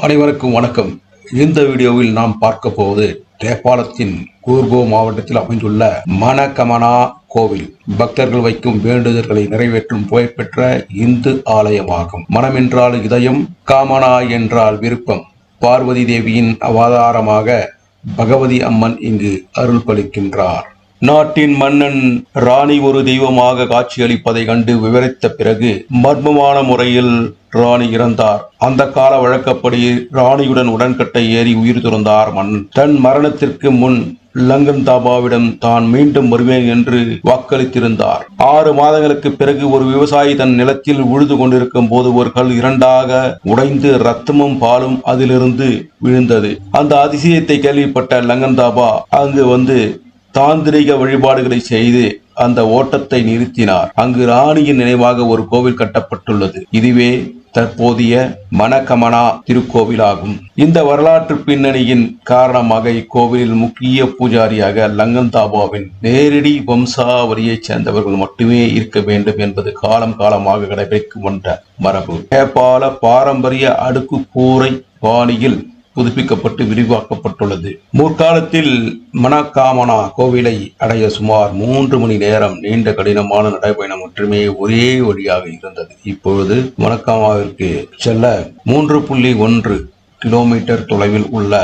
அனைவருக்கும் வணக்கம். இந்த வீடியோவில் நாம் பார்க்க போவது நேபாளத்தின் கூர்கோ மாவட்டத்தில் அமைந்துள்ள மனகமனா கோவில். பக்தர்கள் வைக்கும் வேண்டுதல்களை நிறைவேற்றும் புகழ்பெற்ற இந்து ஆலயமாகும். மனம் என்றால் இதயம், காமனா என்றால் விருப்பம். பார்வதி தேவியின் அவதாரமாக பகவதி அம்மன் இங்கு அருள் பாலிக்கின்றார். நாட்டின் மன்னன் ராணி ஒரு தெய்வமாக காட்சியளிப்பதை கண்டு விவரித்த பிறகு மர்மமான முறையில் ராணி இறந்தார். அந்த கால வழக்கப்படி ராணியுடன் உடன்கட்டை ஏறி உயிர் துறந்தார் மன்னன். தன் மரணத்திற்கு முன் லங்கன்தாபாவிடம் தான் மீண்டும் வருவேன் என்று வாக்களித்திருந்தார். 6 மாதங்களுக்கு பிறகு ஒரு விவசாயி தன் நிலத்தில் உழுது கொண்டிருக்கும் போது ஒரு கல் இரண்டாக உடைந்து ரத்தமும் பாலும் அதிலிருந்து விழுந்தது. அந்த அதிசயத்தை கேள்விப்பட்ட லங்கன்தாபா அங்கு வந்து தாந்திரிக வழிபாடுகளை செய்து அந்த ஓட்டத்தை நிறுத்தினார். அங்கு ராணியின் நினைவாக ஒரு கோவில் கட்டப்பட்டுள்ளது. இதுவே தற்போதைய மனகமனா திருக்கோவிலாகும். இந்த வரலாற்று பின்னணியின் காரணமாக இக்கோவிலில் முக்கிய பூஜாரியாக லங்கன்தாபாவின் நேரடி வம்சாவளியைச் சேர்ந்தவர்கள் மட்டுமே இருக்க வேண்டும் என்பது காலமாக கடைபிடிக்கும் வந்த மரபு. நேபாள பாரம்பரிய அடுக்கு கூரை பாணியில் புதுப்பிக்கப்பட்டு விரிவாக்கப்பட்டுள்ளது. முற்காலத்தில் மனகாமனா கோவிலை அடைய சுமார் 3 மணி நேரம் நீண்ட கடினமான நடைபயணம் மட்டுமே ஒரே வழியாக இருந்தது. இப்பொழுது மனகாமாவிற்கு செல்ல 3.1 கிலோமீட்டர் தொலைவில் உள்ள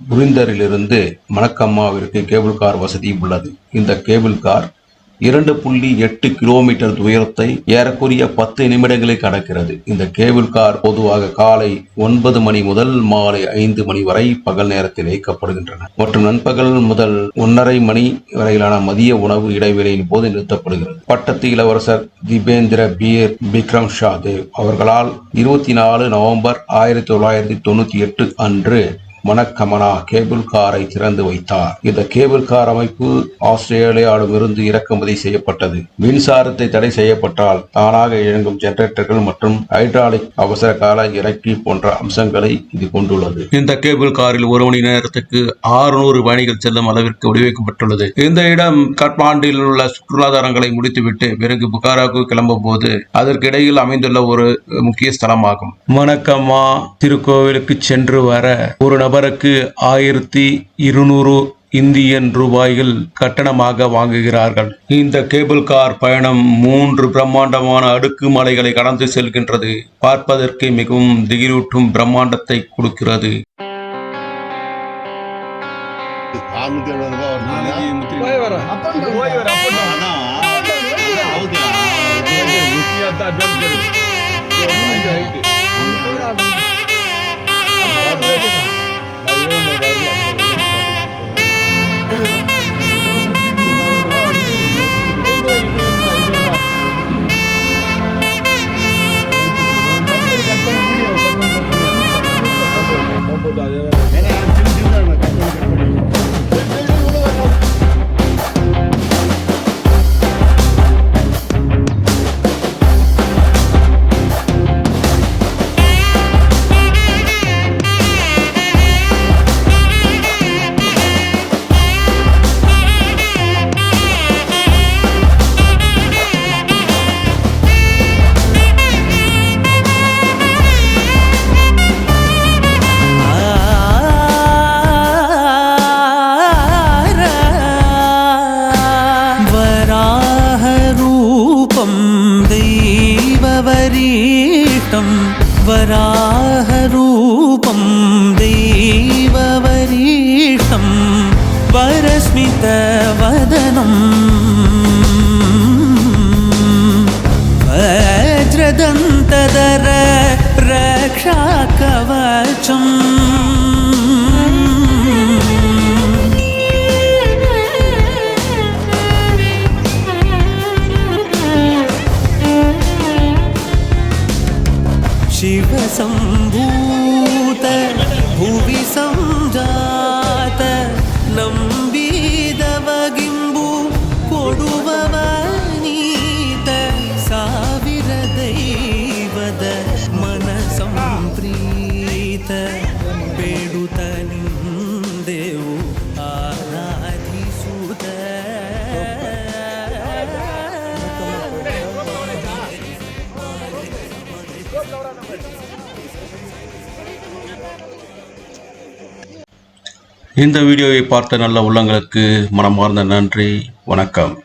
புரிந்தரிலிருந்து மனகம்மாவிற்கு கேபிள் கார் வசதி உள்ளது. இந்த கேபிள் கார் 2.8 கிலோமீட்டர் தூரத்தை ஏறக்குறைய 10 நிமிடங்களில் கடக்கிறது. இந்த கேபிள் கார் பொதுவாக காலை 9 மணி முதல் மாலை 5 மணி வரை பகல் நேரத்தில் இயக்கப்படுகின்றன மற்றும் நண்பகல் முதல் 1:30 மணி வரையிலான மதிய உணவு இடைவேளையின் போது நிறுத்தப்படுகிறது. பட்டத்து இளவரசர் திபேந்திர பீர் பிக்ரம் ஷா தேவ் அவர்களால் 24 நவம்பர் 1998 அன்று மனகமனா கேபிள் காரை திறந்து வைத்தார். இந்த கேபிள் கார் அமைப்பு ஆஸ்திரேலியாவிடமிருந்து இறக்குமதி செய்யப்பட்டது. மின்சாரத்தை தடை செய்யப்பட்டால் தானாக இயங்கும் ஜெனரேட்டர்கள் மற்றும் ஹைட்ராலிக் அவசர கால இறக்கி போன்ற அம்சங்களை இது கொண்டுள்ளது. இந்த கேபிள் காரில் 1 மணி நேரத்துக்கு 600 பயணிகள் செல்லும் அளவிற்கு வடிவமைக்கப்பட்டுள்ளது. இந்த இடம் காட்மாண்டில் உள்ள சுற்றுலாதாரங்களை முடித்துவிட்டு பிறகு புகாராவுக்கு கிளம்பும் போது அதற்கு இடையில் அமைந்துள்ள ஒரு முக்கிய ஸ்தலமாகும். மனகமா திருக்கோவிலுக்கு சென்று வர ஒரு நபருக்கு 1200 இந்தியன் ரூபாய்கள் கட்டணமாக வாங்குகிறார்கள். இந்த கேபிள் கார் பயணம் 3 பிரம்மாண்டமான அடுக்கு மலைகளை கடந்து செல்கின்றது. பார்ப்பதற்கு மிகவும் திகிலூட்டும் பிரம்மாண்டத்தை கொடுக்கிறது. वराहरूपं दैववरीष्टं वरस्मितवदनं वज्रदन्तधर रक्षाकवचम् शिवसम्भूत भुवि संजात नम्बिदवगिम्बु कोडुववनीत ಸಾವಿರ ದೈವದ ಮನಸಂಪ್ರೀತ ಬೇಡುತ್ತ ನಿಂದೆವು ಆರಾಧಿಸುತ್ತ இந்த வீடியோவை பார்த்த நல்ல உள்ளங்களுக்கு மனமார்ந்த நன்றி. வணக்கம்.